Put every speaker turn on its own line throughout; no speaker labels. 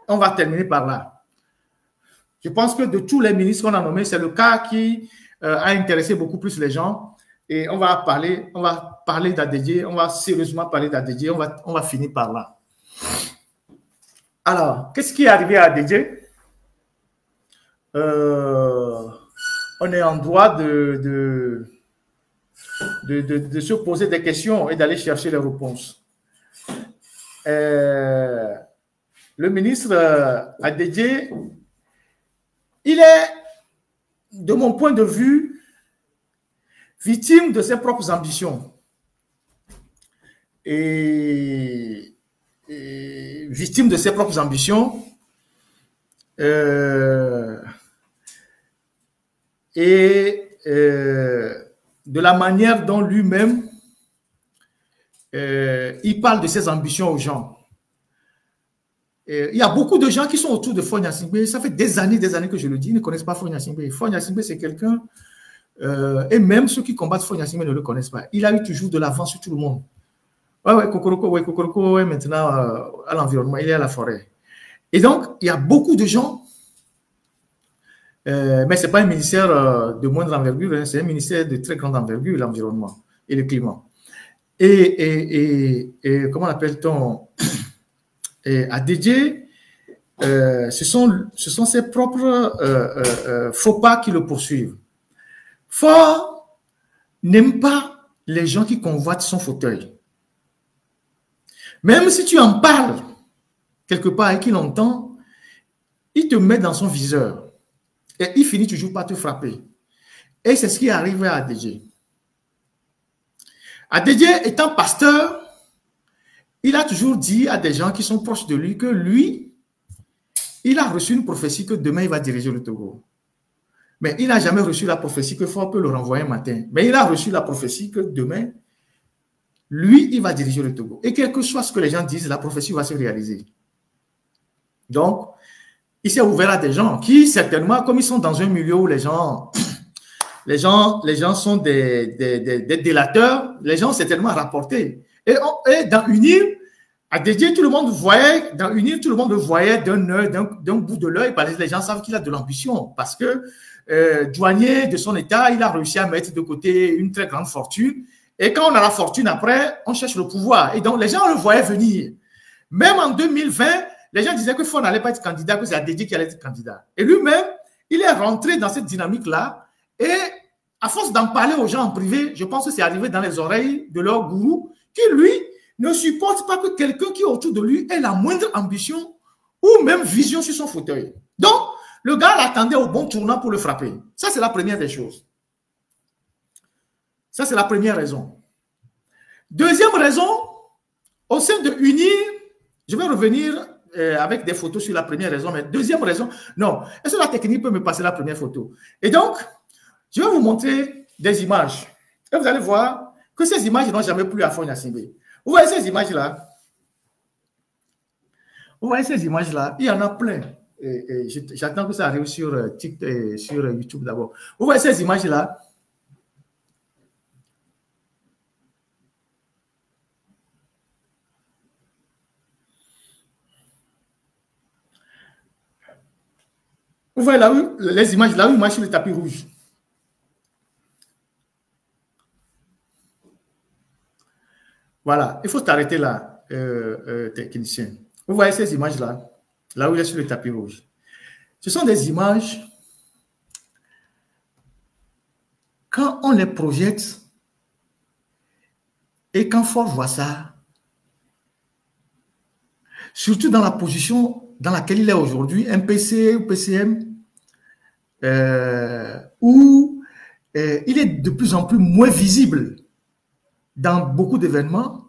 on va terminer par là. Je pense que de tous les ministres qu'on a nommés, c'est le cas qui a intéressé beaucoup plus les gens. Et on va parler d'Adedje, on va sérieusement parler d'Adedje, on va finir par là. Alors, qu'est-ce qui est arrivé à Adedje? On est en droit de se poser des questions et d'aller chercher les réponses. Le ministre Adedje, il est, de mon point de vue, victime de ses propres ambitions. Et victime de ses propres ambitions. De la manière dont lui-même il parle de ses ambitions aux gens. Il y a beaucoup de gens qui sont autour de Faure Gnassingbé. Ça fait des années que je le dis, ils ne connaissent pas Faure Gnassingbé. Faure Gnassingbé, c'est quelqu'un, et même ceux qui combattent Faure Gnassingbé ne le connaissent pas. Il a eu toujours de l'avance sur tout le monde. Kokoroko est maintenant à l'environnement, il est à la forêt. Et donc, il y a beaucoup de gens, mais ce n'est pas un ministère de moindre envergure, c'est un ministère de très grande envergure, l'environnement et le climat. Et comment appelle-t-on Adedje, ce sont ses propres faux pas qui le poursuivent. Faure n'aime pas les gens qui convoitent son fauteuil. Même si tu en parles quelque part et qu'il entend, il te met dans son viseur. Et il finit toujours par te frapper. Et c'est ce qui arrive à Adedje. Adedje étant pasteur, il a toujours dit à des gens qui sont proches de lui que lui, il a reçu une prophétie que demain il va diriger le Togo. Mais il n'a jamais reçu la prophétie que Faure peut le renvoyer un matin. Mais il a reçu la prophétie que demain, lui, il va diriger le Togo. Et quel que soit ce que les gens disent, la prophétie va se réaliser. Donc, il s'est ouvert à des gens qui, certainement, comme ils sont dans un milieu où les gens sont des délateurs, les gens certainement rapporté. Et dans Unir, Adedje, tout le monde voyait, dans Unir, tout le monde le voyait d'un bout de l'œil, parce que les gens savent qu'il a de l'ambition, parce que douanier de son état, il a réussi à mettre de côté une très grande fortune. Et quand on a la fortune après, on cherche le pouvoir. Et donc, les gens le voyaient venir. Même en 2020, les gens disaient que Faure n'allait pas être candidat, que c'est Adedje qui allait être candidat. Et lui-même, il est rentré dans cette dynamique-là. Et à force d'en parler aux gens en privé, je pense que c'est arrivé dans les oreilles de leur gourou, qui, lui, ne supporte pas que quelqu'un qui est autour de lui ait la moindre ambition ou même vision sur son fauteuil. Donc, le gars l'attendait au bon tournant pour le frapper. Ça, c'est la première des choses. Ça, c'est la première raison. Deuxième raison, au sein de Unir, je vais revenir avec des photos sur la première raison, mais deuxième raison, non. Est-ce que la technique peut me passer la première photo? Et donc, je vais vous montrer des images. Et vous allez voir que ces images n'ont jamais plu à Faure Gnassingbé. Vous voyez ces images-là? Vous voyez ces images-là? Il y en a plein. J'attends que ça arrive sur TikTok, sur YouTube d'abord. Vous voyez ces images-là? Vous voyez là où, les images là où il marche sur le tapis rouge. Voilà, il faut t'arrêter là, technicien. Vous voyez ces images-là, là où il est sur le tapis rouge. Ce sont des images, quand on les projette, et quand Faure voit ça, surtout dans la position dans laquelle il est aujourd'hui, MPC ou PCM, où il est de plus en plus moins visible dans beaucoup d'événements,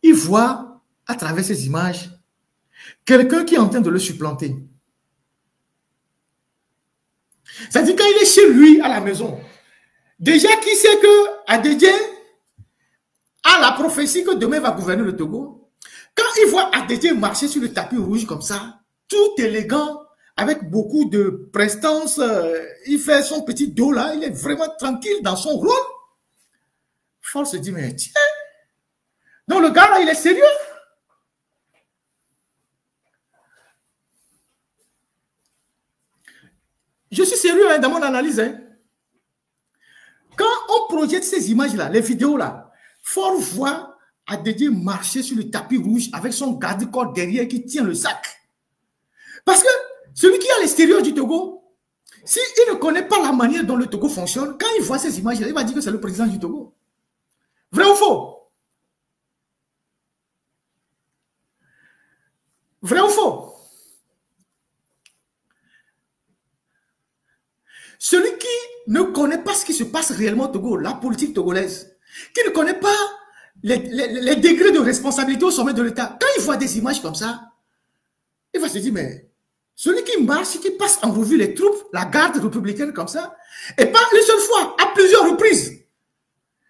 il voit à travers ces images quelqu'un qui est en train de le supplanter. C'est-à-dire quand il est chez lui à la maison, déjà qui sait que Adedje a la prophétie que demain va gouverner le Togo. Quand il voit Adedje marcher sur le tapis rouge comme ça, tout élégant, avec beaucoup de prestance, il fait son petit dos là, il est vraiment tranquille dans son rôle. Faure se dit, mais tiens, donc le gars là, il est sérieux. sérieux hein, dans mon analyse. Hein. Quand on projette ces images-là, les vidéos-là, faut voir Adedje marcher sur le tapis rouge avec son garde-corps derrière qui tient le sac. Parce que celui qui est à l'extérieur du Togo, s'il ne connaît pas la manière dont le Togo fonctionne, quand il voit ces images-là, il va dire que c'est le président du Togo. Vrai ou faux? Vrai ou faux? Celui qui ne connaît pas ce qui se passe réellement au Togo, la politique togolaise, qui ne connaît pas les degrés de responsabilité au sommet de l'État, quand il voit des images comme ça, il va se dire, mais celui qui marche, qui passe en revue les troupes, la garde républicaine comme ça, et pas une seule fois, à plusieurs reprises.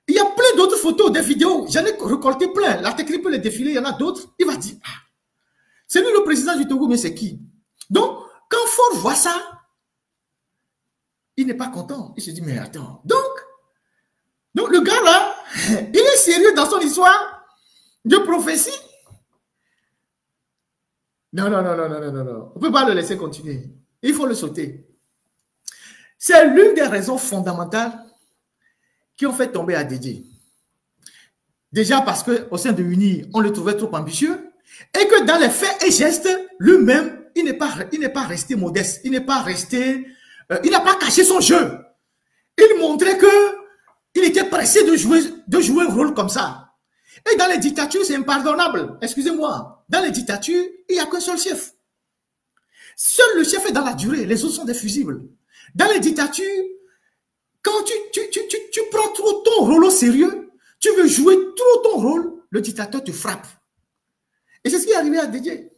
Il y a plein d'autres photos, des vidéos, j'en ai récolté plein. La technique peut les défiler, il y en a d'autres. Il va dire, ah, c'est lui le président du Togo, mais c'est qui? Donc, quand Ford voit ça, il n'est pas content. Il se dit, mais attends. Donc le gars là, il est sérieux dans son histoire de prophétie. Non. On ne peut pas le laisser continuer. Il faut le sauter. C'est l'une des raisons fondamentales qui ont fait tomber Adedje. Déjà parce qu'au sein de UNI, on le trouvait trop ambitieux et que dans les faits et gestes, lui-même, il n'est pas resté modeste. Il n'est pas resté... il n'a pas caché son jeu. Il montrait qu'il était pressé de jouer un rôle comme ça. Et dans les dictatures, c'est impardonnable. Excusez-moi. Dans les dictatures, il n'y a qu'un seul chef. Seul le chef est dans la durée. Les autres sont des fusibles. Dans les dictatures, quand tu prends trop ton rôle au sérieux, tu veux jouer trop ton rôle, le dictateur te frappe. Et c'est ce qui est arrivé à Adedje.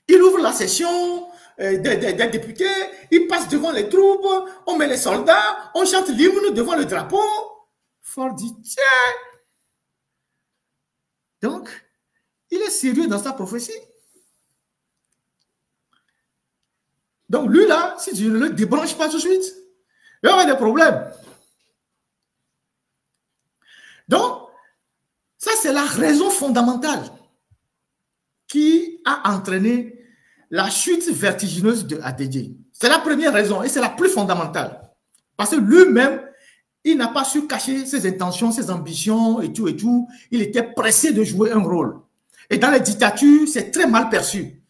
Il ouvre la session des députés, il passe devant les troupes, on met les soldats, on chante l'hymne devant le drapeau. Ford dit, tiens. Donc, il est sérieux dans sa prophétie. Donc, lui là, si tu ne le débranches pas tout de suite, il y aura des problèmes. Donc, ça c'est la raison fondamentale qui a entraîné la chute vertigineuse de Adedje. C'est la première raison et c'est la plus fondamentale. Parce que lui-même, il n'a pas su cacher ses intentions, ses ambitions et tout et tout. Il était pressé de jouer un rôle. Et dans les dictatures, c'est très mal perçu.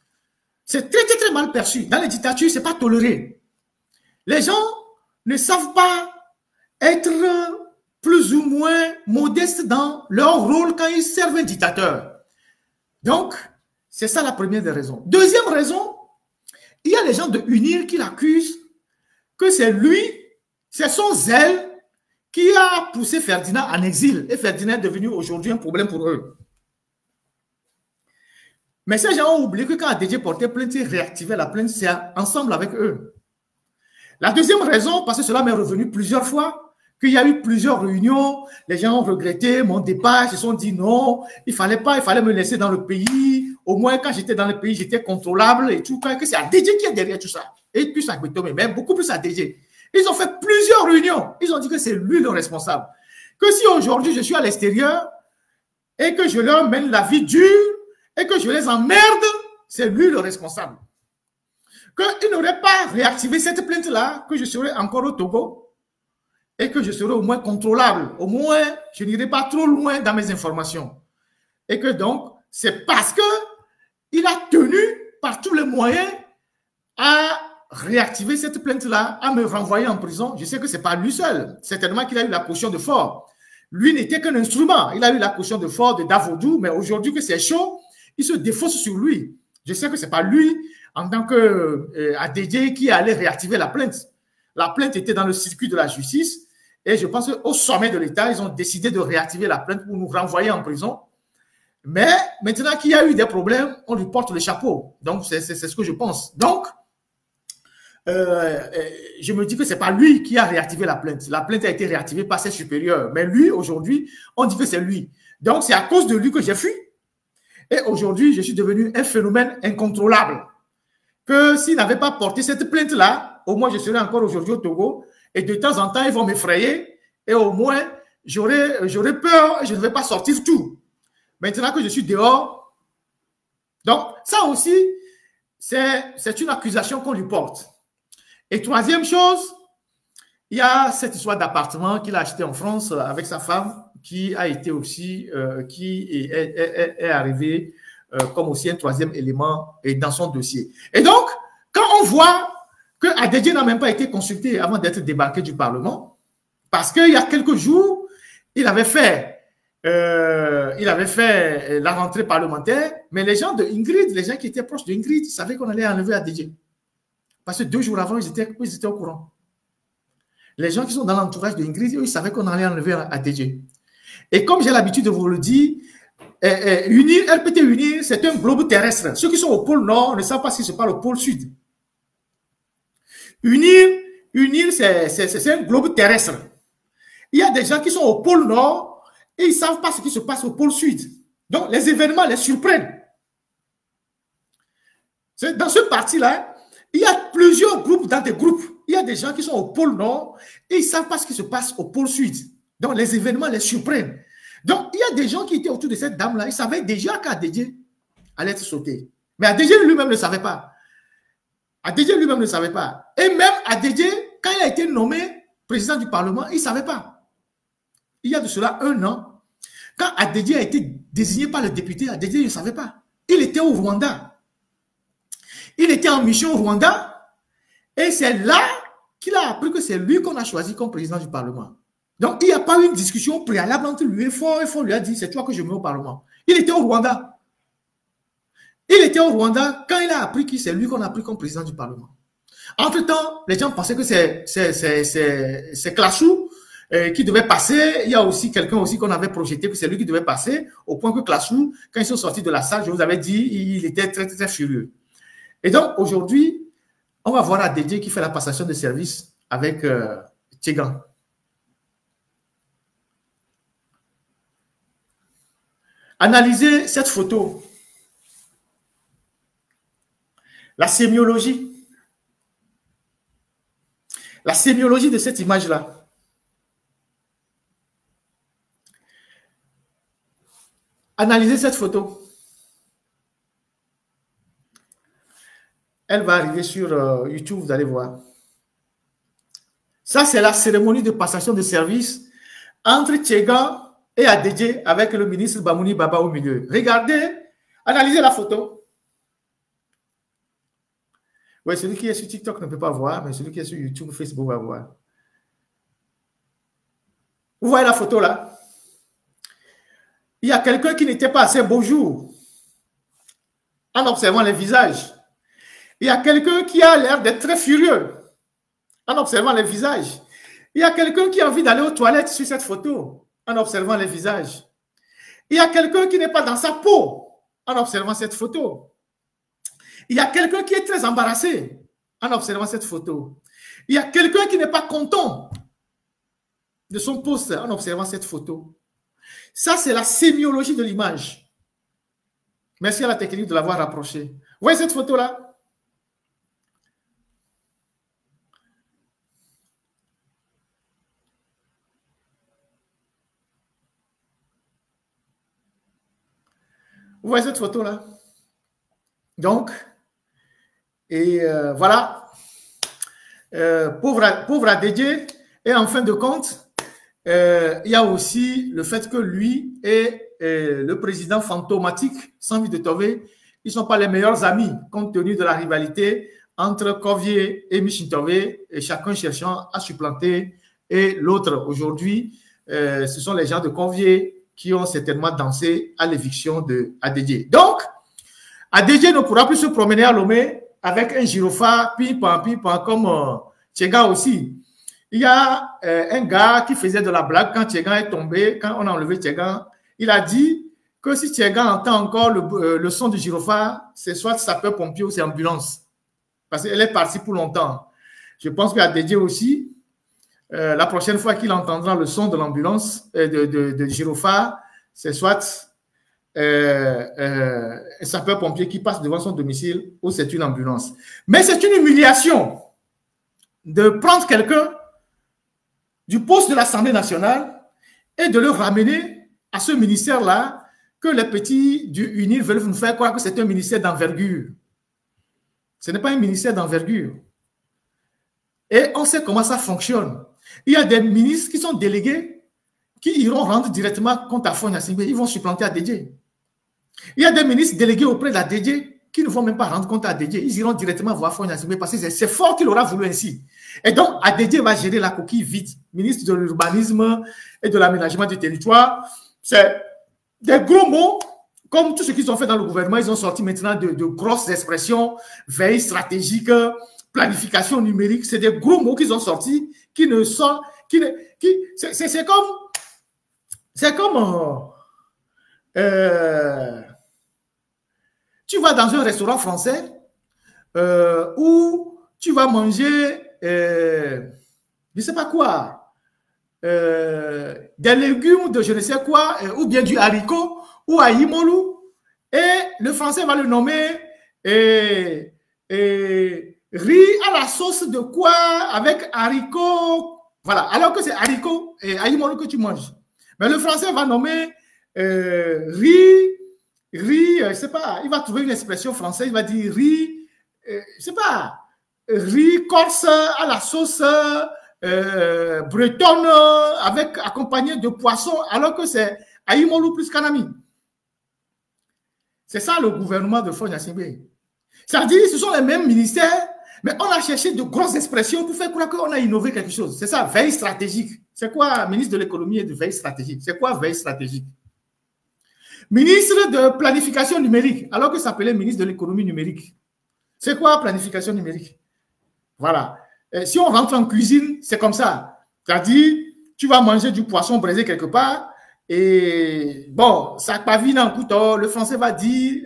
C'est très mal perçu. Dans les dictatures, ce n'est pas toléré. Les gens ne savent pas être plus ou moins modestes dans leur rôle quand ils servent un dictateur. Donc, c'est ça la première des raisons. Deuxième raison, il y a les gens de UNIR qui l'accusent que c'est lui, c'est son zèle qui a poussé Ferdinand en exil. Et Ferdinand est devenu aujourd'hui un problème pour eux. Mais ces gens ont oublié que quand Adedje portait plainte, il réactivait la plainte, c'est ensemble avec eux. La deuxième raison, parce que cela m'est revenu plusieurs fois, qu'il y a eu plusieurs réunions, les gens ont regretté mon départ, ils se sont dit non, il fallait me laisser dans le pays. Au moins, quand j'étais dans le pays, j'étais contrôlable et tout. Que c'est Adedje qui est derrière tout ça. Et plus Agbetome, mais beaucoup plus Adedje. Ils ont fait plusieurs réunions. Ils ont dit que c'est lui le responsable. Que si aujourd'hui je suis à l'extérieur et que je leur mène la vie dure et que je les emmerde, c'est lui le responsable. Qu'il n'aurait pas réactivé cette plainte-là, que je serais encore au Togo et que je serais au moins contrôlable. Au moins, je n'irai pas trop loin dans mes informations. Et que donc, c'est parce qu'il a tenu par tous les moyens à réactiver cette plainte-là, à me renvoyer en prison. Je sais que ce n'est pas lui seul. Certainement qu'il a eu la caution de Ford. Lui n'était qu'un instrument. Il a eu la caution de Ford, de Davodou, mais aujourd'hui que c'est chaud, il se défausse sur lui. Je sais que ce n'est pas lui, en tant qu'Adedje, qui allait réactiver la plainte. La plainte était dans le circuit de la justice et je pense qu'au sommet de l'État, ils ont décidé de réactiver la plainte pour nous renvoyer en prison. Mais maintenant qu'il y a eu des problèmes, on lui porte le chapeau. Donc, c'est ce que je pense. Donc, je me dis que ce n'est pas lui qui a réactivé la plainte. La plainte a été réactivée par ses supérieurs. Mais lui, aujourd'hui, on dit que c'est lui. Donc, c'est à cause de lui que j'ai fui. Et aujourd'hui, je suis devenu un phénomène incontrôlable. Que s'il n'avait pas porté cette plainte-là, au moins je serais encore aujourd'hui au Togo. Et de temps en temps, ils vont m'effrayer. Et au moins, j'aurais peur et je ne vais pas sortir tout. Maintenant que je suis dehors. Donc, ça aussi, c'est une accusation qu'on lui porte. Et troisième chose, il y a cette histoire d'appartement qu'il a acheté en France avec sa femme, qui a été aussi, qui est arrivé comme aussi un troisième élément dans son dossier. Et donc, quand on voit que Adedje n'a même pas été consulté avant d'être débarqué du Parlement, parce qu'il y a quelques jours, il avait fait la rentrée parlementaire, mais les gens de Ingrid, les gens qui étaient proches de Ingrid, savaient qu'on allait enlever Adedje. Parce que 2 jours avant, ils étaient au courant. Les gens qui sont dans l'entourage de Ingrid, ils savaient qu'on allait enlever Adedje. Et comme j'ai l'habitude de vous le dire, RPT Unir, c'est un globe terrestre. Ceux qui sont au pôle Nord ne savent pas ce qui se passe au pôle Sud. Unir, c'est un globe terrestre. Il y a des gens qui sont au pôle Nord et ils ne savent pas ce qui se passe au pôle Sud. Donc, les événements les surprennent. Dans ce parti-là, il y a plusieurs groupes dans des groupes. Il y a des gens qui sont au pôle Nord et ils ne savent pas ce qui se passe au pôle Sud. Donc, les événements les surprennent. Donc, il y a des gens qui étaient autour de cette dame-là. Ils savaient déjà qu'Adedje allait être sauté. Mais Adedje lui-même ne savait pas. Adedje lui-même ne savait pas. Et même Adedje, quand il a été nommé président du Parlement, il ne savait pas. Il y a de cela 1 an, quand Adedje a été désigné par le député, Adedje ne savait pas. Il était au Rwanda. Il était en mission au Rwanda. Et c'est là qu'il a appris que c'est lui qu'on a choisi comme président du Parlement. Donc, il n'y a pas eu une discussion préalable entre lui et Fort lui a dit, c'est toi que je mets au Parlement. Il était au Rwanda. Il était au Rwanda quand il a appris que c'est lui qu'on a pris comme président du Parlement. Entre-temps, les gens pensaient que c'est Classou qui devait passer. Il y a aussi quelqu'un aussi qu'on avait projeté que c'est lui qui devait passer, au point que Classou, quand ils sont sortis de la salle, je vous avais dit, il était très, très, très furieux. Et donc, aujourd'hui, on va voir Adedje qui fait la passation de service avec Tchegan. Analysez cette photo. La sémiologie. La sémiologie de cette image-là. Analysez cette photo. Elle va arriver sur YouTube, vous allez voir. Ça, c'est la cérémonie de passation de service entre Tchegan et Adedje avec le ministre Bamouni Baba au milieu. Regardez, analysez la photo. Oui, celui qui est sur TikTok ne peut pas voir, mais celui qui est sur YouTube, Facebook va voir. Vous voyez la photo là? Il y a quelqu'un qui n'était pas assez beau jour en observant les visages. Il y a quelqu'un qui a l'air d'être très furieux en observant les visages. Il y a quelqu'un qui a envie d'aller aux toilettes sur cette photo en observant les visages. Il y a quelqu'un qui n'est pas dans sa peau en observant cette photo. Il y a quelqu'un qui est très embarrassé en observant cette photo. Il y a quelqu'un qui n'est pas content de son poste en observant cette photo. Ça, c'est la sémiologie de l'image. Merci à la technique de l'avoir rapproché. Vous voyez cette photo-là? Vous voyez cette photo-là? Donc, et voilà, pauvre Adedje, et en fin de compte, il y a aussi le fait que lui et le président fantomatique, Sambi de Tové, ils ne sont pas les meilleurs amis, compte tenu de la rivalité entre Kovié et Michintové, et chacun cherchant à supplanter et l'autre. Aujourd'hui, ce sont les gens de Kovié qui ont certainement dansé à l'éviction de Adedje. Donc, Adedje ne pourra plus se promener à Lomé avec un gyrophare, pim-pam, comme Tchegan aussi. Il y a un gars qui faisait de la blague quand Tchegan est tombé, quand on a enlevé Tchegan. Il a dit que si Tchegan entend encore le son du gyrophare, c'est soit sapeur-pompier ou c'est ambulance. Parce qu'elle est partie pour longtemps. Je pense qu'Adedje aussi, la prochaine fois qu'il entendra le son de l'ambulance, de gyrophare, c'est soit un sapeur-pompier qui passe devant son domicile ou c'est une ambulance. Mais c'est une humiliation de prendre quelqu'un du poste de l'Assemblée nationale et de le ramener à ce ministère-là que les petits du UNIR veulent nous faire croire que c'est un ministère d'envergure. Ce n'est pas un ministère d'envergure. Et on sait comment ça fonctionne. Il y a des ministres qui sont délégués qui iront rendre directement compte à Faure Gnassingbé. Ils vont supplanter ADJ. Il y a des ministres délégués auprès de la DG qui ne vont même pas rendre compte à ADJ. Ils iront directement voir Faure Gnassingbé parce que c'est Faure qu'il aura voulu ainsi. Et donc, ADJ va gérer la coquille vide. Ministre de l'urbanisme et de l'aménagement du territoire. C'est des gros mots, comme tout ce qu'ils ont fait dans le gouvernement. Ils ont sorti maintenant de grosses expressions, veille stratégique, planification numérique. C'est des gros mots qu'ils ont sortis qui ne sont... c'est comme tu vas dans un restaurant français où tu vas manger, je ne sais pas quoi, des légumes de je ne sais quoi, ou bien du haricot, ou à Imolu, et le français va le nommer riz à la sauce de quoi, avec haricot, voilà, alors que c'est haricot et à Imolu que tu manges. Mais le français va nommer riz, je sais pas, il va trouver une expression française, il va dire riz, je sais pas, riz corse à la sauce bretonne avec accompagné de poisson, alors que c'est Aïmolou plus Kanami. C'est ça le gouvernement de Faure Gnassingbé. C'est-à-dire, ce sont les mêmes ministères, mais on a cherché de grosses expressions pour faire croire qu'on a innové quelque chose. C'est ça, veille stratégique. C'est quoi, ministre de l'économie et de veille stratégique? C'est quoi veille stratégique? Ministre de planification numérique, alors que ça s'appelait ministre de l'économie numérique. C'est quoi planification numérique? Voilà. Et si on rentre en cuisine, c'est comme ça. C'est-à-dire, tu vas manger du poisson braisé quelque part, et bon, ça pavine en couteau, le français va dire,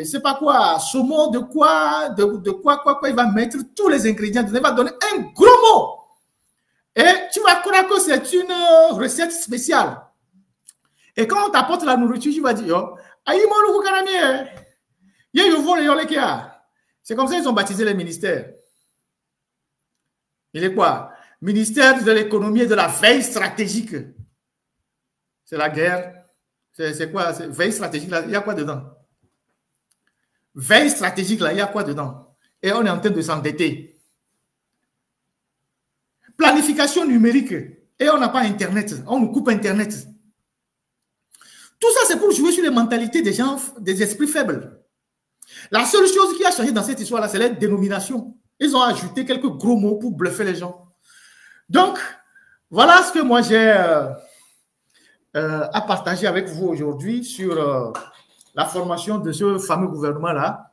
c'est pas quoi, saumon de quoi, quoi, il va mettre tous les ingrédients, il va donner un gros mot. Et tu vas croire que c'est une recette spéciale. Et quand on t'apporte la nourriture, tu vas dire, c'est comme ça qu'ils ont baptisé les ministères. Il est quoi? Ministère de l'économie et de la veille stratégique. C'est la guerre. C'est quoi? Veille stratégique, là, il y a quoi dedans? Veille stratégique, là, il y a quoi dedans? Et on est en train de s'endetter. Planification numérique. Et on n'a pas Internet. On nous coupe Internet. Tout ça, c'est pour jouer sur les mentalités des gens, des esprits faibles. La seule chose qui a changé dans cette histoire-là, c'est les dénominations. Ils ont ajouté quelques gros mots pour bluffer les gens. Donc, voilà ce que moi j'ai à partager avec vous aujourd'hui sur la formation de ce fameux gouvernement-là.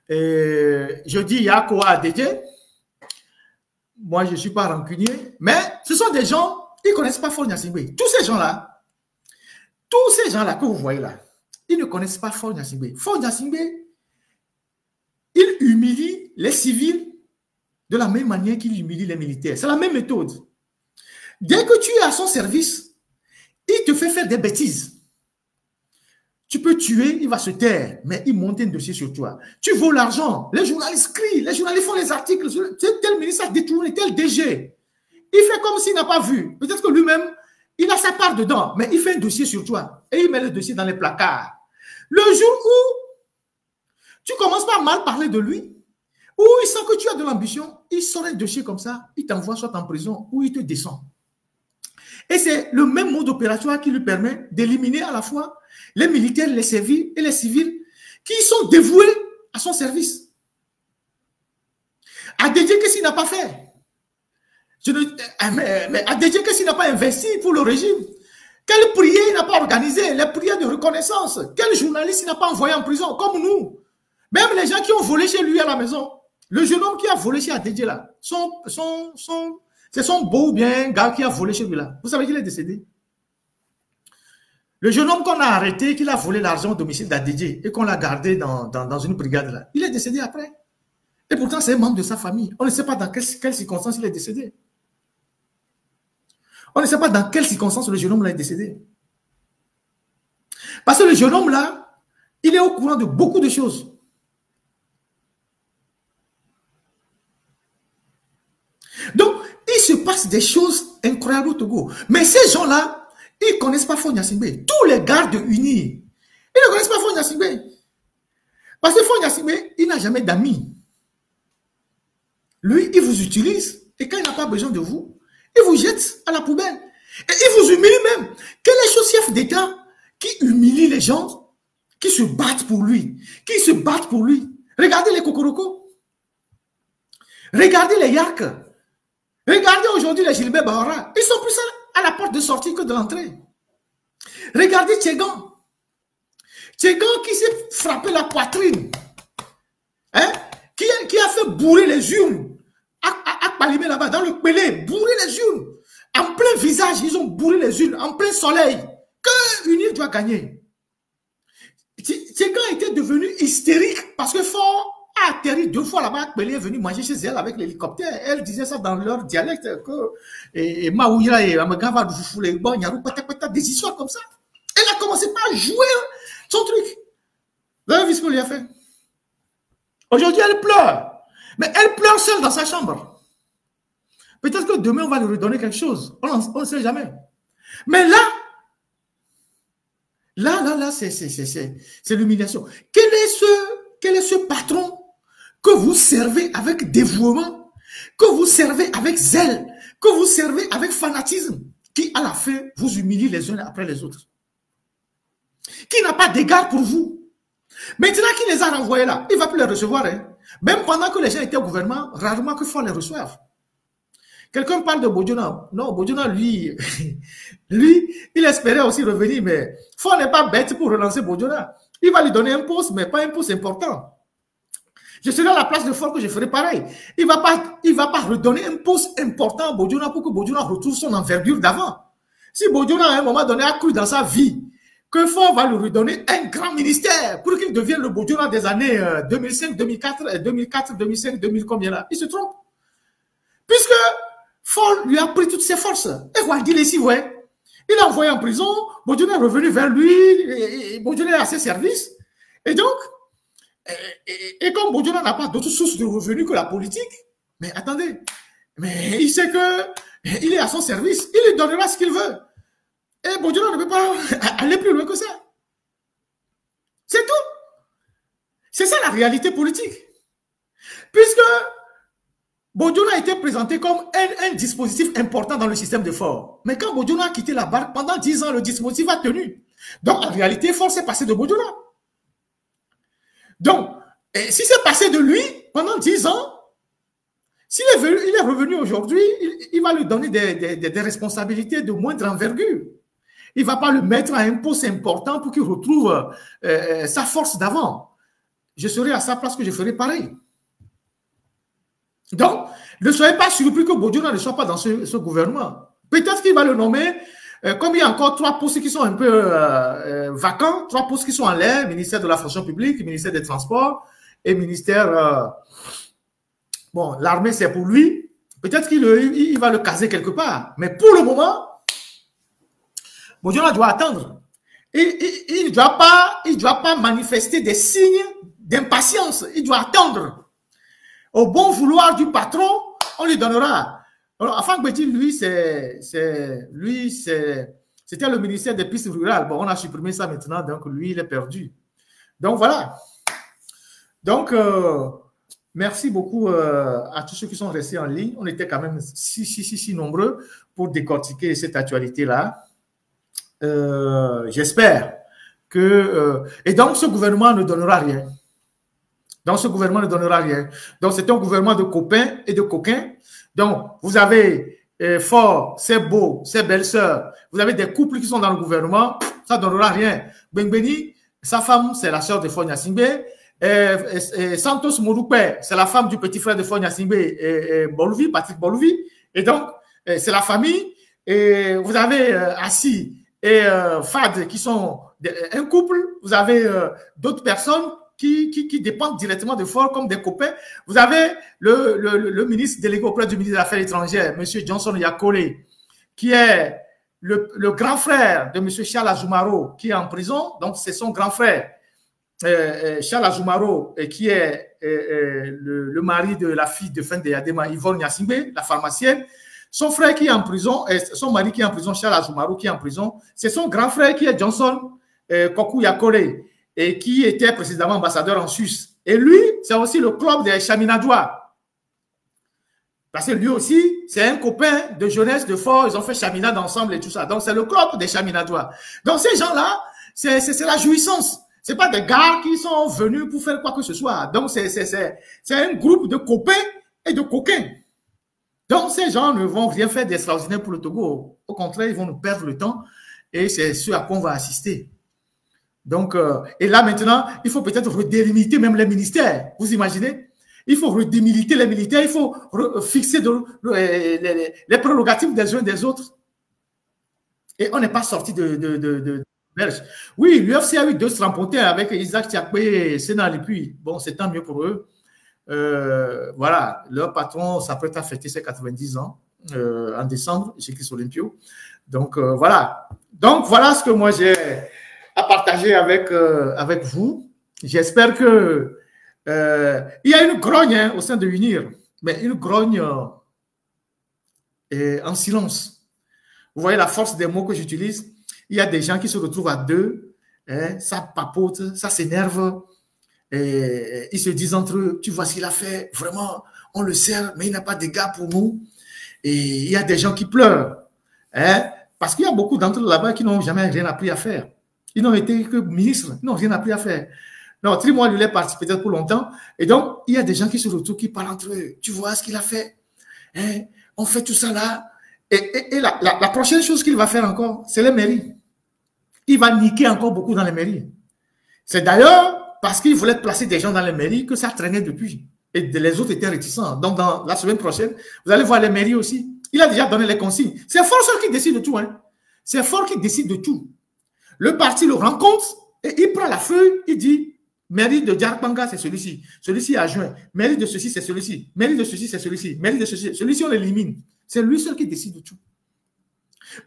Je dis Yakoa ADJ. Moi, je ne suis pas rancunier, mais ce sont des gens, ils ne connaissent pas Faure Gnassingbé. Tous ces gens-là que vous voyez là, ils ne connaissent pas Faure Gnassingbé. Faure Gnassingbé, il humilie les civils de la même manière qu'il humilie les militaires. C'est la même méthode. Dès que tu es à son service, il te fait faire des bêtises. Tu peux tuer, il va se taire, mais il monte un dossier sur toi. Tu voles l'argent, les journalistes crient, les journalistes font les articles, tel ministre a détourné, tel DG. Il fait comme s'il n'a pas vu. Peut-être que lui-même, il a sa part dedans, mais il fait un dossier sur toi et il met le dossier dans les placards. Le jour où tu commences par mal parler de lui, où il sent que tu as de l'ambition, il sort un dossier comme ça, il t'envoie soit en prison ou il te descend. Et c'est le même mode opératoire qui lui permet d'éliminer à la fois les militaires, les civils et les civils qui sont dévoués à son service. ADJ, qu'est-ce qu'il n'a pas fait? Mais ADJ, qu'est-ce qu'il n'a pas investi pour le régime? Quelle prière il n'a pas organisé? Les prières de reconnaissance. Quel journaliste il n'a pas envoyé en prison? Comme nous. Même les gens qui ont volé chez lui à la maison. Le jeune homme qui a volé chez ADJ là, c'est son beau ou bien gars qui a volé chez lui là. Vous savez qu'il est décédé. Le jeune homme qu'on a arrêté, qu'il a volé l'argent au domicile d'ADJ et qu'on l'a gardé dans une brigade là, il est décédé après. Et pourtant, c'est un membre de sa famille. On ne sait pas dans quelles circonstances il est décédé. On ne sait pas dans quelles circonstances le jeune homme là est décédé. Parce que le jeune homme là, il est au courant de beaucoup de choses. Donc, il se passe des choses incroyables au Togo. Mais ces gens-là, ils ne connaissent pas Faure Gnassingbé. Tous les gardes unis, ils ne connaissent pas Faure Gnassingbé. Parce que Faure Gnassingbé, il n'a jamais d'amis. Lui, il vous utilise. Et quand il n'a pas besoin de vous, il vous jette à la poubelle. Et il vous humilie même. Quel est ce chef d'État qui humilie les gens, qui se battent pour lui, qui se battent pour lui? Regardez les Kokoroko. Regardez les Yak. Regardez aujourd'hui les Gilbert Bahara. Ils sont plus à la porte de sortie que de l'entrée. Regardez Tchegan. Tchegan qui s'est frappé la poitrine. Hein? Qui a fait bourrer les urnes. À Palimé là-bas, dans le Pelé, bourrer les urnes. En plein visage, ils ont bourré les urnes, en plein soleil. Que UNIR doit gagner. Tchegan était devenu hystérique parce que Fort a atterri 2 fois là-bas. Pelé est venu manger chez elle avec l'hélicoptère. Elle disait ça dans leur dialecte. Que Maouira et Amagava, des histoires comme ça. Elle a commencé par jouer son truc. Vous avez vu ce qu'on lui a fait? Aujourd'hui, elle pleure. Mais elle pleure seule dans sa chambre. Peut-être que demain, on va lui redonner quelque chose. On ne sait jamais. Mais là, c'est l'humiliation. Quel est ce patron que vous servez avec dévouement, que vous servez avec zèle, que vous servez avec fanatisme, qui à la fin vous humilie les uns après les autres, qui n'a pas d'égard pour vous. Maintenant qu'il les a renvoyés là, il ne va plus les recevoir. Hein. Même pendant que les gens étaient au gouvernement, rarement que Fort les reçoive. Quelqu'un parle de Bodjona. Non, Bodjona, lui, il espérait aussi revenir, mais Fort n'est pas bête pour relancer Bodjona. Il va lui donner un poste, mais pas un poste important. Je serai à la place de Fort que je ferai pareil. Il va pas redonner un poste important à Bodjona pour que Bodjona retrouve son envergure d'avant. Si Bodjona, à un moment donné, a cru dans sa vie que Fort va lui redonner un grand ministère pour qu'il devienne le Bodjona des années 2005, 2004, 2005, 2000, combien là? Il se trompe. Puisque Fort lui a pris toutes ses forces. Et voilà, il est ici, ouais. Il l'a envoyé en prison, Bodjona est revenu vers lui, et Bodjona est à ses services. Et donc, et comme Bodjona n'a pas d'autre source de revenus que la politique, mais attendez, mais il sait que il est à son service, il lui donnera ce qu'il veut. Et Bodjona ne peut pas aller plus loin que ça. C'est tout. C'est ça la réalité politique. Puisque Bodjona a été présenté comme un dispositif important dans le système de Fort. Mais quand Bodjona a quitté la barque, pendant 10 ans, le dispositif a tenu. Donc, en réalité, Fort s'est passé de Bodjona. Donc, si c'est passé de lui pendant 10 ans, s'il est revenu aujourd'hui, il va lui donner des responsabilités de moindre envergure. Il ne va pas le mettre à un poste important pour qu'il retrouve sa force d'avant. Je serai à sa place que je ferai pareil. Donc, ne soyez pas surpris que Bodjona ne soit pas dans ce gouvernement. Peut-être qu'il va le nommer, comme il y a encore 3 postes qui sont un peu vacants, 3 postes qui sont en l'air, ministère de la fonction publique, ministère des transports et ministère... bon, l'armée c'est pour lui. Peut-être qu'il va le caser quelque part. Mais pour le moment, Bodjona doit attendre. Il ne doit pas manifester des signes d'impatience. Il doit attendre. Au bon vouloir du patron, on lui donnera. Alors, Afang Bédi, lui, c'était le ministère des pistes rurales. Bon, on a supprimé ça maintenant, donc lui, il est perdu. Donc, voilà. Donc, merci beaucoup à tous ceux qui sont restés en ligne. On était quand même si nombreux pour décortiquer cette actualité-là. J'espère que... et donc, ce gouvernement ne donnera rien. Donc, ce gouvernement ne donnera rien. Donc, c'est un gouvernement de copains et de coquins. Donc, vous avez Fort, ses beaux, ses belles-sœurs. Vous avez des couples qui sont dans le gouvernement. Ça ne donnera rien. Bengbeni, sa femme, c'est la sœur de Fort Gnassingbé. Santos Mouroupe, c'est la femme du petit frère de Fort Gnassingbé, Boluvi, Patrick Boluvi. Et donc, c'est la famille. Et vous avez Assis et Fad qui sont un couple. Vous avez d'autres personnes qui dépendent directement de Fort comme des copains. Vous avez le ministre délégué auprès du ministre des Affaires étrangères, M. Johnson Yakole, qui est le grand frère de M. Charles Azoumaro, qui est en prison. Donc, c'est son grand frère, Charles Azoumaro, qui est le mari de la fille de Fende Yadema, Yvonne Gnassingbé, la pharmacienne. Son frère qui est en prison, son mari qui est en prison, Charles Azoumaro, qui est en prison. C'est son grand frère qui est Johnson Kokou Yakole, et qui était précédemment ambassadeur en Suisse. Et lui, c'est aussi le club des Chaminadois. Parce que lui aussi, c'est un copain de jeunesse, de fort, ils ont fait chaminade ensemble et tout ça. Donc, c'est le club des chaminadois. Donc, ces gens-là, c'est la jouissance. C'est pas des gars qui sont venus pour faire quoi que ce soit. Donc, c'est un groupe de copains et de coquins. Donc, ces gens ne vont rien faire d'extraordinaire pour le Togo. Au contraire, ils vont nous perdre le temps et c'est ce à quoi on va assister. Donc, et là maintenant, il faut peut-être redélimiter même les ministères. Vous imaginez? Il faut redémiliter les militaires, il faut fixer les prérogatives des uns des autres. Et on n'est pas sorti de berge. Oui, l'UFC a eu 2 strampotins avec Isaac Tiakwe et Sénal. Et puis, bon, c'est tant mieux pour eux. Voilà, leur patron s'apprête à fêter ses 90 ans en décembre chez Chris Olympio. Donc, voilà. Donc, voilà ce que moi j'ai à partager avec vous. J'espère que il y a une grogne au sein de l'UNIR, mais une grogne en silence. Vous voyez la force des mots que j'utilise. Il y a des gens qui se retrouvent à 2, ça papote, ça s'énerve. Et ils se disent entre eux, tu vois ce qu'il a fait, vraiment, on le sert, mais il n'a pas de gars pour nous. Et il y a des gens qui pleurent, parce qu'il y a beaucoup d'entre eux là-bas qui n'ont jamais rien appris à faire. Ils n'ont été que ministres, ils n'ont rien appris à faire. Non, Trimoine, lui, il est parti peut-être pour longtemps. Et donc, il y a des gens qui se retrouvent, qui parlent entre eux. Tu vois ce qu'il a fait, on fait tout ça là. Et la prochaine chose qu'il va faire encore, c'est les mairies. Il va niquer encore beaucoup dans les mairies. C'est d'ailleurs parce qu'il voulait placer des gens dans les mairies que ça traînait depuis. Et les autres étaient réticents. Donc, dans la semaine prochaine, vous allez voir les mairies aussi. Il a déjà donné les consignes. C'est Fort seul qui décide de tout. C'est Fort qui décide de tout. Le parti le rencontre et il prend la feuille, il dit, mairie de Djarpanga, c'est celui-ci. Celui-ci a joint. Mairie de ceci, c'est celui-ci. Mairie de ceci, c'est celui-ci. Mairie de ceci. Celui-ci, on l'élimine. C'est lui seul qui décide de tout.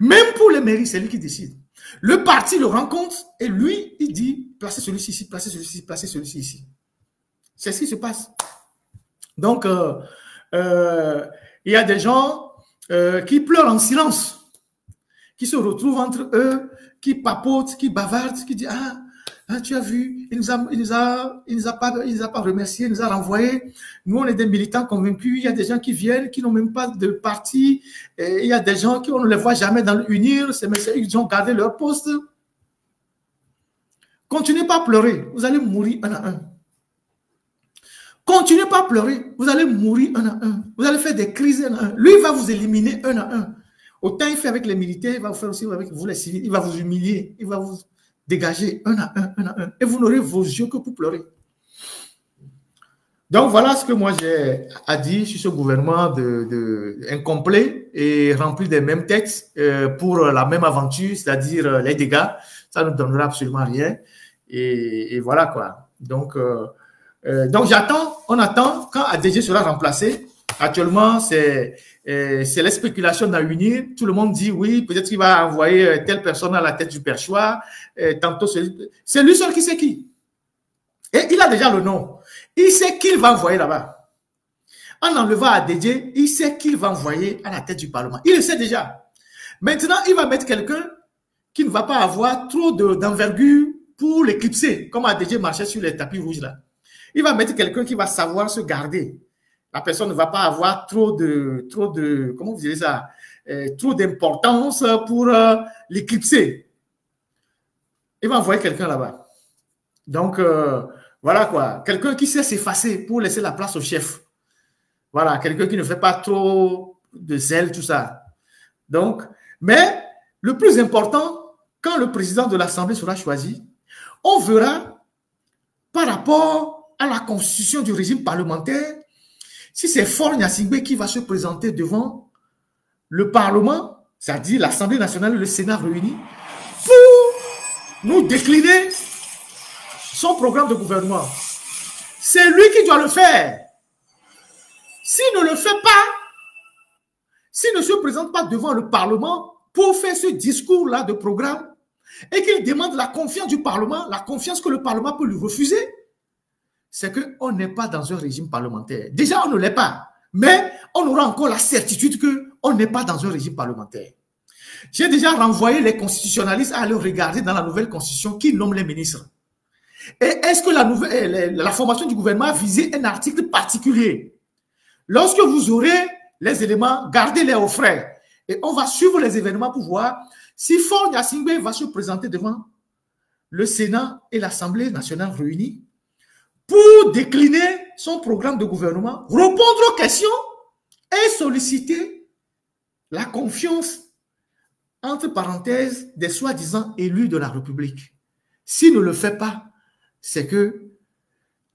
Même pour les mairies, c'est lui qui décide. Le parti le rencontre et lui, il dit, placez celui-ci ici, placez celui-ci, placez celui-ci ici. C'est ce qui se passe. Donc, il y a des gens qui pleurent en silence, qui se retrouvent entre eux, qui papotent, qui bavardent, qui disent, tu as vu, il nous a pas remercié, il nous a renvoyé. Nous, on est des militants convaincus. Il y a des gens qui viennent, qui n'ont même pas de parti. Et il y a des gens qui, on ne les voit jamais dans l'UNIR. Ils ont gardé leur poste. Continuez pas à pleurer. Vous allez mourir un à un. Continuez pas à pleurer. Vous allez mourir un à un. Vous allez faire des crises un à un. Lui, il va vous éliminer un à un. Autant il fait avec les militaires, il va vous faire aussi avec vous les civils. Il va vous humilier. Il va vous dégager un à un, un à un. Et vous n'aurez vos yeux que pour pleurer. Donc, voilà ce que moi j'ai à dire sur ce gouvernement incomplet et rempli des mêmes textes pour la même aventure, c'est-à-dire les dégâts. Ça ne donnera absolument rien. Et voilà quoi. Donc on attend quand ADG sera remplacé. Actuellement, c'est les spéculations dans l'UNIR. Tout le monde dit oui, peut-être qu'il va envoyer telle personne à la tête du perchoir. Tantôt, c'est lui seul qui sait qui. Et il a déjà le nom. Il sait qui il va envoyer là-bas. En enlevant ADG, il sait qui il va envoyer à la tête du Parlement. Il le sait déjà. Maintenant, il va mettre quelqu'un qui ne va pas avoir trop d'envergure pour l'éclipser, comme ADG marchait sur les tapis rouges là. Il va mettre quelqu'un qui va savoir se garder. La personne ne va pas avoir trop de comment vous direz ça, trop d'importance pour l'éclipser. Il va envoyer quelqu'un là-bas. Donc, voilà quoi. Quelqu'un qui sait s'effacer pour laisser la place au chef. Voilà, quelqu'un qui ne fait pas trop de zèle, tout ça. Donc, mais le plus important, quand le président de l'Assemblée sera choisi, on verra par rapport à la constitution du régime parlementaire, si c'est Faure Gnassingbé qui va se présenter devant le Parlement, c'est-à-dire l'Assemblée nationale et le Sénat réunis, pour nous décliner son programme de gouvernement. C'est lui qui doit le faire. S'il ne le fait pas, s'il ne se présente pas devant le Parlement pour faire ce discours-là de programme et qu'il demande la confiance du Parlement, la confiance que le Parlement peut lui refuser, c'est qu'on n'est pas dans un régime parlementaire. Déjà, on ne l'est pas, mais on aura encore la certitude qu'on n'est pas dans un régime parlementaire. J'ai déjà renvoyé les constitutionnalistes à aller regarder dans la nouvelle constitution qui nomme les ministres. Et est-ce que la formation du gouvernement a visé un article particulier? Lorsque vous aurez les éléments, gardez-les au frais. Et on va suivre les événements pour voir si Faure Gnassingbé va se présenter devant le Sénat et l'Assemblée nationale réunie pour décliner son programme de gouvernement, répondre aux questions et solliciter la confiance, entre parenthèses, des soi-disant élus de la République. S'il ne le fait pas, c'est que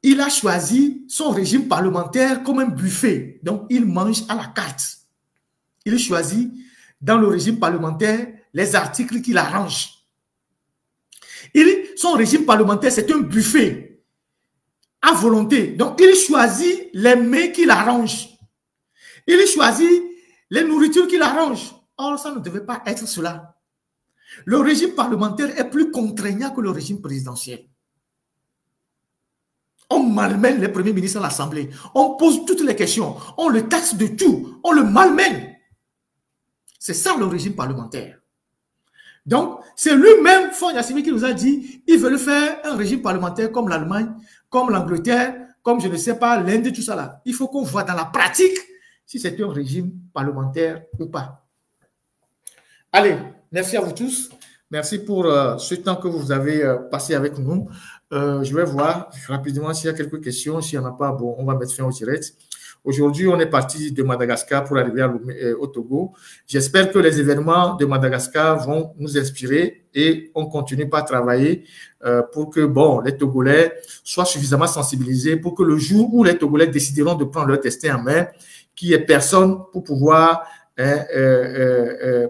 il a choisi son régime parlementaire comme un buffet. Donc, il mange à la carte. Il choisit dans le régime parlementaire les articles qu'il arrange. Son régime parlementaire, c'est un buffet à volonté. Donc, il choisit les mets qu'il arrange. Il choisit les nourritures qu'il arrange. Or, ça ne devait pas être cela. Le régime parlementaire est plus contraignant que le régime présidentiel. On malmène les premiers ministres à l'Assemblée. On pose toutes les questions. On le taxe de tout. On le malmène. C'est ça le régime parlementaire. Donc, c'est lui-même, Faure Gnassingbé, qui nous a dit il veut faire un régime parlementaire comme l'Allemagne, comme l'Angleterre, comme je ne sais pas, l'Inde, tout ça là. Il faut qu'on voit dans la pratique si c'est un régime parlementaire ou pas. Allez, merci à vous tous. Merci pour ce temps que vous avez passé avec nous. Je vais voir rapidement s'il y a quelques questions. S'il n'y en a pas, bon, on va mettre fin au direct. Aujourd'hui, on est parti de Madagascar pour arriver au Togo. J'espère que les événements de Madagascar vont nous inspirer et on continue par travailler pour que bon, les Togolais soient suffisamment sensibilisés pour que le jour où les Togolais décideront de prendre leur destin en main, qu'il n'y ait personne pour pouvoir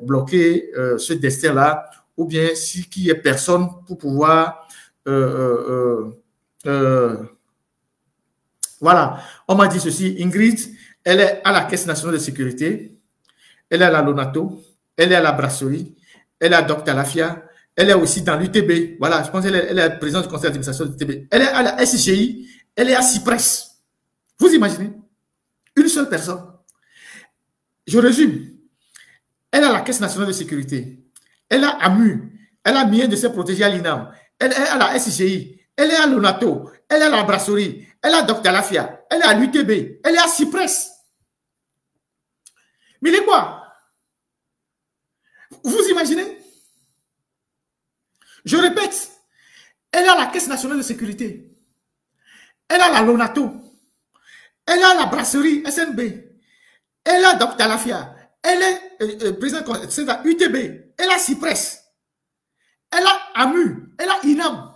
bloquer ce destin-là, ou bien qu'il n'y ait personne pour pouvoir voilà, on m'a dit ceci, Ingrid, elle est à la Caisse nationale de sécurité, elle est à la Lonato, elle est à la brasserie, elle est à Dr Lafia, elle est aussi dans l'UTB, voilà, je pense qu'elle est la présidente du conseil d'administration de l'UTB, elle est à la SCI, elle est à Cypress. Vous imaginez? Une seule personne. Je résume. Elle a la Caisse nationale de sécurité, elle a AMU, elle a moyen de se protéger à l'INAM, elle est à la SCI, elle est à l'ONATO, elle est à la brasserie, elle est à Dr Lafia, elle est à l'UTB, elle est à Cypress. Mais il est quoi? Vous imaginez? Je répète, elle est à la Caisse nationale de sécurité, elle est à la LONATO, elle est à la brasserie SNB, elle est à Dr Lafia, elle est présidente de l'UTB, elle est à Cypress, elle a AMU, elle a INAM.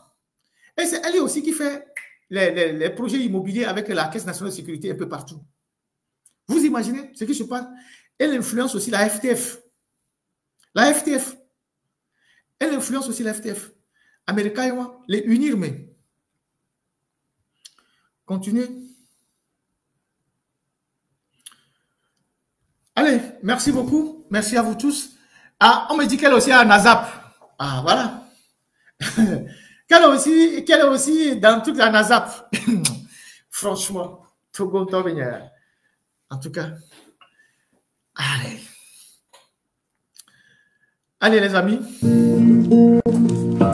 Et c'est elle aussi qui fait les projets immobiliers avec la Caisse nationale de sécurité un peu partout. Vous imaginez ce qui se passe? Elle influence aussi la FTF. La FTF. Elle influence aussi la FTF. Américains, les unir, mais. Continuez. Allez, merci beaucoup. Merci à vous tous. Ah, on me dit qu'elle aussi a un NASAP. Ah, voilà. Qu'elle est aussi dans toute la NASAP. Franchement, tout content de venir. En tout cas, allez. Allez, les amis.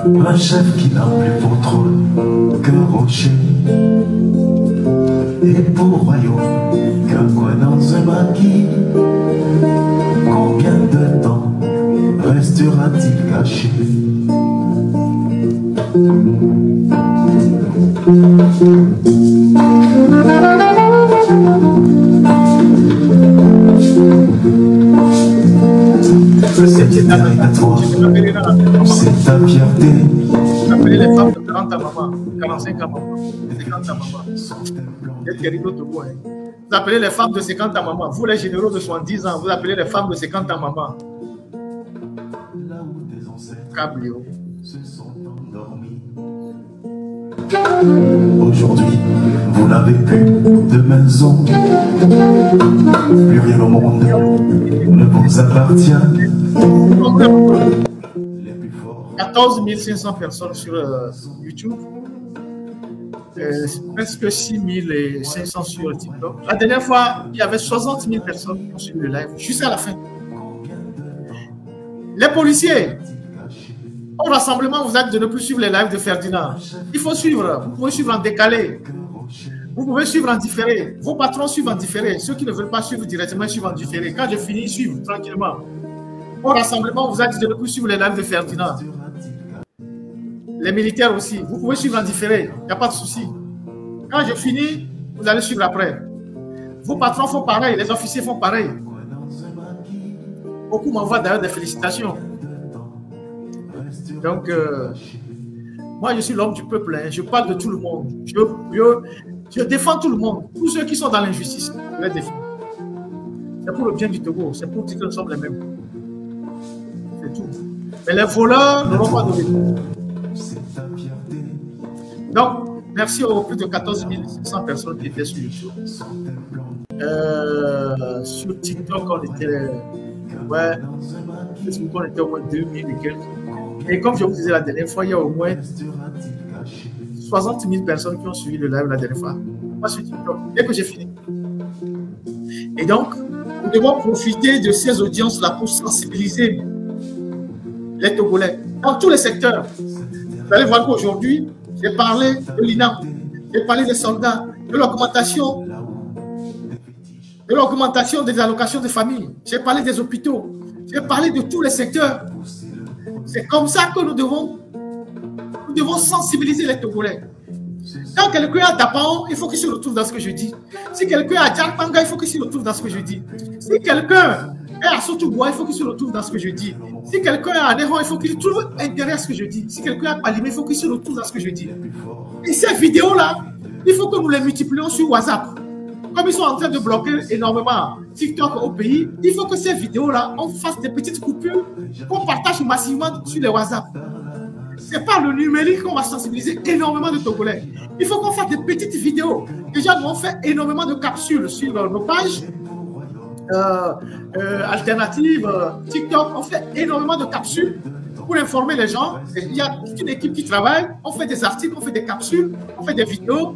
Un chef qui n'a plus pour trône qu'un rocher, et pour royaume qu'un coin dans un maquis. Combien de temps restera-t-il caché? C'est ta fierté.
Appelez les femmes de 40 ans, maman, 45 ans, maman, 50 ans, maman. Vous appelez les femmes de 50 ans, maman. Vous, les généraux de 70 ans, vous appelez les femmes de 50 ans, maman. Cablio.
Aujourd'hui, vous n'avez plus de maison. Plus rien au monde ne vous appartient.
14 500 personnes sur YouTube. Presque 6 500 sur TikTok. La dernière fois, il y avait 60 000 personnes qui ont suivi le live, juste à la fin. Les policiers, au rassemblement, vous êtes de ne plus suivre les lives de Ferdinand. Il faut suivre. Vous pouvez suivre en décalé. Vous pouvez suivre en différé. Vos patrons suivent en différé. Ceux qui ne veulent pas suivre directement suivent en différé. Quand je finis, ils suivent tranquillement. Au rassemblement, on vous a dit de ne plus suivre les lives de Ferdinand. Les militaires aussi. Vous pouvez suivre en différé. Il n'y a pas de souci. Quand je finis, vous allez suivre après. Vos patrons font pareil. Les officiers font pareil. Beaucoup m'envoient d'ailleurs des félicitations. Donc, moi, je suis l'homme du peuple. Hein. Je parle de tout le monde. Je défends tout le monde. Tous ceux qui sont dans l'injustice, je les défends. C'est pour le bien du Togo. C'est pour dire que nous sommes les mêmes. C'est tout. Mais les voleurs n'auront pas de retour. Donc, merci aux plus de 14 500 personnes qui étaient sur YouTube. Sur TikTok, on était... Ouais, Facebook, on était au moins 2000 et quelques. Et comme je vous disais la dernière fois, il y a au moins 60 000 personnes qui ont suivi le live la dernière fois. Moi, sur TikTok, dès que j'ai fini. Et donc, nous devons profiter de ces audiences-là pour sensibiliser les Togolais dans tous les secteurs. Vous allez voir qu'aujourd'hui, j'ai parlé de l'INAM, j'ai parlé des soldats, de l'augmentation des allocations de famille, j'ai parlé des hôpitaux, j'ai parlé de tous les secteurs. C'est comme ça que nous devons sensibiliser les Togolais. Quand quelqu'un est à Tapao, il faut qu'il se retrouve dans ce que je dis. Si quelqu'un est à Djarpanga, il faut qu'il se retrouve dans ce que je dis. Si quelqu'un est à Sotobois, il faut qu'il se retrouve dans ce que je dis. Si quelqu'un est à Néron, il faut qu'il trouve intérêt à ce que je dis. Si quelqu'un est à Palimé, il faut qu'il se retrouve dans ce que je dis. Et ces vidéos-là, il faut que nous les multiplions sur WhatsApp. Comme ils sont en train de bloquer énormément TikTok au pays, il faut que ces vidéos-là, on fasse des petites coupures qu'on partage massivement sur les WhatsApp. Ce n'est pas le numérique qu'on va sensibiliser énormément de Togolais. Il faut qu'on fasse des petites vidéos. Déjà, nous on fait énormément de capsules sur nos pages alternatives, TikTok. On fait énormément de capsules pour informer les gens. Et il y a toute une équipe qui travaille. On fait des articles, on fait des capsules, on fait des vidéos.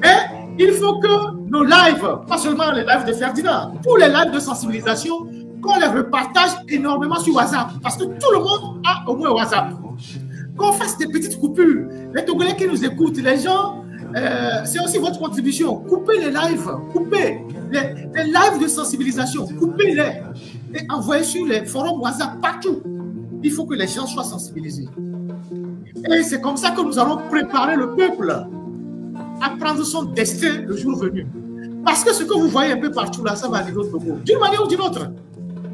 Et il faut que nos lives, pas seulement les lives de Ferdinand, tous les lives de sensibilisation, qu'on les repartage énormément sur WhatsApp. Parce que tout le monde a au moins WhatsApp. Qu'on fasse des petites coupures. Les Togolais qui nous écoutent, les gens, c'est aussi votre contribution. Coupez les lives, coupez les lives de sensibilisation, coupez-les et envoyez sur les forums WhatsApp partout. Il faut que les gens soient sensibilisés. Et c'est comme ça que nous allons préparer le peuple à prendre son destin le jour venu. Parce que ce que vous voyez un peu partout là, ça va arriver au Togo, d'une manière ou d'une autre.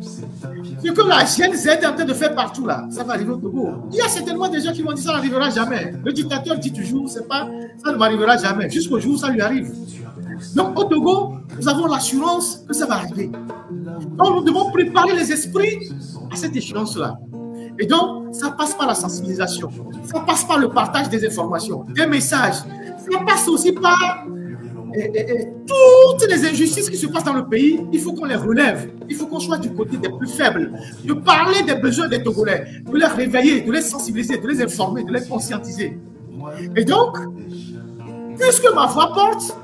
Ce que la GNZ est en train de faire partout là, ça va arriver au Togo. Il y a certainement des gens qui vont dire ça n'arrivera jamais. Le dictateur dit toujours, c'est pas, ça ne m'arrivera jamais, jusqu'au jour où ça lui arrive. Donc au Togo, nous avons l'assurance que ça va arriver. Donc nous devons préparer les esprits à cette échéance-là. Et donc, ça passe par la sensibilisation, ça passe par le partage des informations, des messages, ça passe aussi par toutes les injustices qui se passent dans le pays. Il faut qu'on les relève, il faut qu'on soit du côté des plus faibles, de parler des besoins des Togolais, de les réveiller, de les sensibiliser, de les informer, de les conscientiser. Et donc, puisque ma voix porte,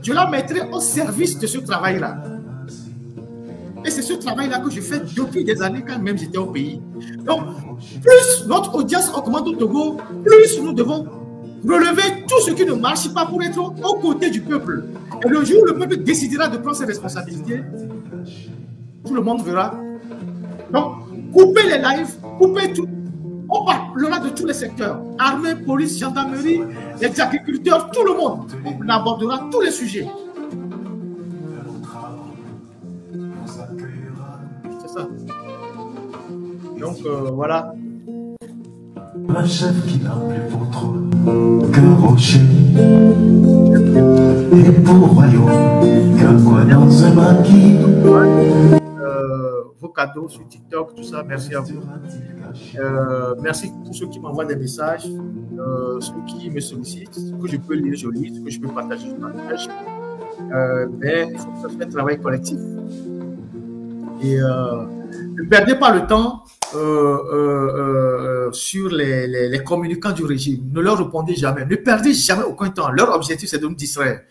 je la mettrai au service de ce travail-là. Et c'est ce travail-là que je fais depuis des années quand même j'étais au pays. Donc, plus notre audience augmente au Togo, plus nous devons relever tout ce qui ne marche pas pour être aux côtés du peuple. Et le jour où le peuple décidera de prendre ses responsabilités, tout le monde verra. Donc, coupez les lives, coupez tout. On parlera de tous les secteurs. Armée, police, gendarmerie, les agriculteurs, tout le monde. On abordera tous les sujets. C'est ça. Donc, voilà.
Un chef qui n'a plus pour trône qu'un rocher, et pour royaume qu'un croyant se maquille.
Vos cadeaux sur TikTok, tout ça, merci à vous. Merci pour ceux qui m'envoient des messages, ceux qui me sollicitent, ce que je peux lire, je lis, ce que je peux partager, je partage. Mais il faut que ça soit un travail collectif. Et ne perdez pas le temps sur les communicants du régime. Ne leur répondez jamais. Ne perdez jamais aucun temps. Leur objectif, c'est de nous distraire.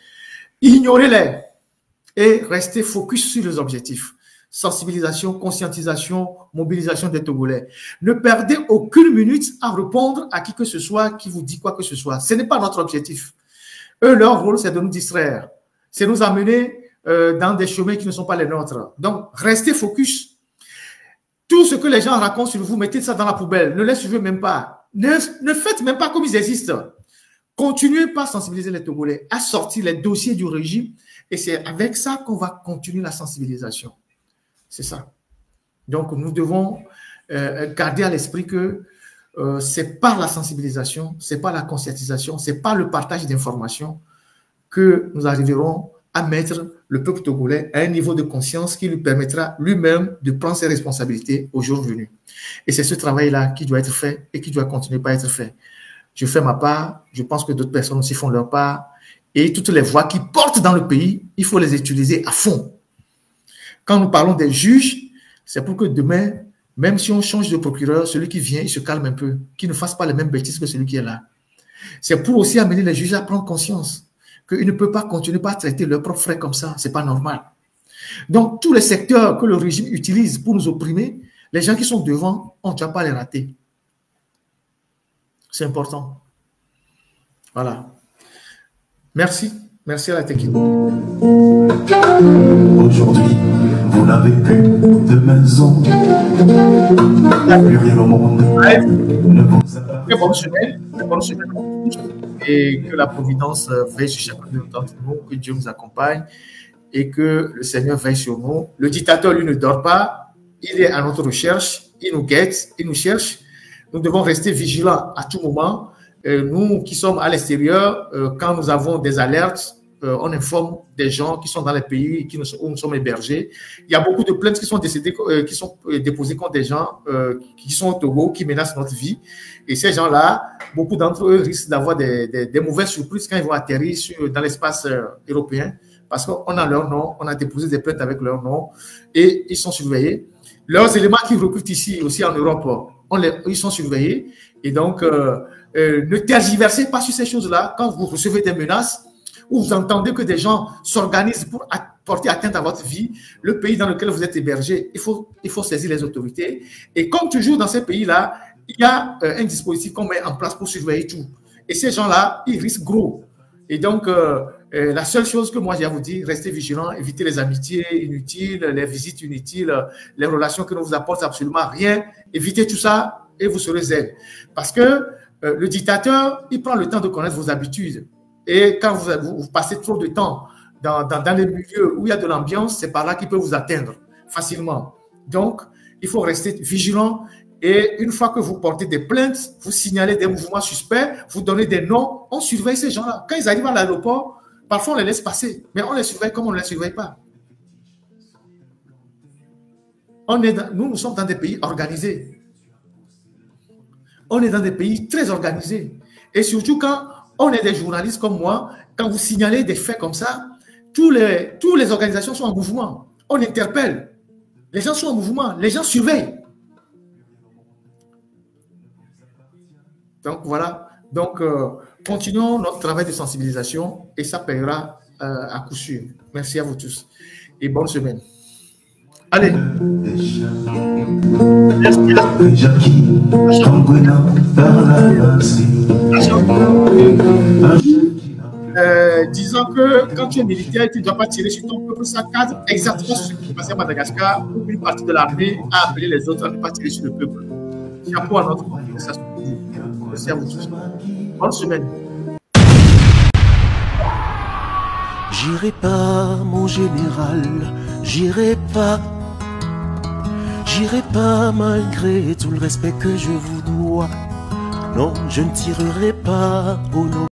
Ignorez-les et restez focus sur les objectifs. Sensibilisation, conscientisation, mobilisation des Togolais. Ne perdez aucune minute à répondre à qui que ce soit qui vous dit quoi que ce soit. Ce n'est pas notre objectif. Eux, leur rôle, c'est de nous distraire. C'est nous amener dans des chemins qui ne sont pas les nôtres. Donc, restez focus. Tout ce que les gens racontent sur vous, mettez ça dans la poubelle. Ne les suivez même pas. Ne faites même pas comme ils existent. Continuez par sensibiliser les Togolais à sortir les dossiers du régime. Et c'est avec ça qu'on va continuer la sensibilisation. C'est ça. Donc, nous devons garder à l'esprit que c'est par la sensibilisation, c'est par la conscientisation, c'est par le partage d'informations que nous arriverons à mettre le peuple togolais à un niveau de conscience qui lui permettra lui-même de prendre ses responsabilités au jour venu. Et c'est ce travail-là qui doit être fait et qui doit continuer par être fait. Je fais ma part, je pense que d'autres personnes aussi font leur part. Et toutes les voix qui portent dans le pays, il faut les utiliser à fond. Quand nous parlons des juges, c'est pour que demain, même si on change de procureur, celui qui vient, il se calme un peu, qu'il ne fasse pas les mêmes bêtises que celui qui est là. C'est pour aussi amener les juges à prendre conscience qu'ils ne peuvent pas continuer par traiter leurs propres frères comme ça. Ce n'est pas normal. Donc, tous les secteurs que le régime utilise pour nous opprimer, les gens qui sont devant, on ne doit pas les rater. C'est important. Voilà. Merci. Merci à la technique.
Aujourd'hui, vous n'avez plus de maison. Plus rien au monde ne vous appartient.
Très bonne semaine. Très bonne semaine. Et que la providence veille sur chacun d'entre nous, que Dieu nous accompagne et que le Seigneur veille sur nous. Le dictateur, lui, ne dort pas. Il est à notre recherche. Il nous guette. Il nous cherche. Nous devons rester vigilants à tout moment. Nous qui sommes à l'extérieur, quand nous avons des alertes, on informe des gens qui sont dans les pays où nous sommes hébergés. Il y a beaucoup de plaintes qui sont déposées contre des gens qui sont au Togo, qui menacent notre vie. Et ces gens-là, beaucoup d'entre eux risquent d'avoir des mauvaises surprises quand ils vont atterrir dans l'espace européen, parce qu'on a leur nom, on a déposé des plaintes avec leur nom et ils sont surveillés. Leurs éléments qu'ils recrutent ici, aussi en Europe, ils sont surveillés. Et donc, ne tergiversez pas sur ces choses-là. Quand vous recevez des menaces ou vous entendez que des gens s'organisent pour porter atteinte à votre vie, le pays dans lequel vous êtes hébergé, il faut saisir les autorités. Et comme toujours dans ces pays-là, il y a un dispositif qu'on met en place pour surveiller tout. Et ces gens-là, ils risquent gros. Et donc, la seule chose que moi j'ai à vous dire, restez vigilants, évitez les amitiés inutiles, les visites inutiles, les relations qui ne vous apportent absolument rien. Évitez tout ça et vous serez zen. Parce que le dictateur, il prend le temps de connaître vos habitudes. Et quand vous passez trop de temps dans les milieux où il y a de l'ambiance, c'est par là qu'il peut vous atteindre facilement. Donc, il faut rester vigilant. Et une fois que vous portez des plaintes, vous signalez des mouvements suspects, vous donnez des noms, on surveille ces gens-là. Quand ils arrivent à l'aéroport, parfois on les laisse passer, mais on les surveille comme on ne les surveille pas. Nous sommes dans des pays organisés. On est dans des pays très organisés. Et surtout quand on est des journalistes comme moi, quand vous signalez des faits comme ça, toutes les organisations sont en mouvement. On interpelle. Les gens sont en mouvement. Les gens surveillent. Donc voilà. Donc continuons notre travail de sensibilisation et ça paiera à coup sûr. Merci à vous tous et bonne semaine. Allez. Disons que quand tu es militaire, tu ne dois pas tirer sur ton peuple, ça cadre exactement ce qui s'est passé à Madagascar, où une partie de l'armée a appelé les autres à ne pas tirer sur le peuple. Chapeau à notre organisation. Merci à vous tous. Bonne semaine.
J'irai pas, mon général, j'irai pas. J'irai pas malgré tout le respect que je vous dois. Non, je ne tirerai pas au nom.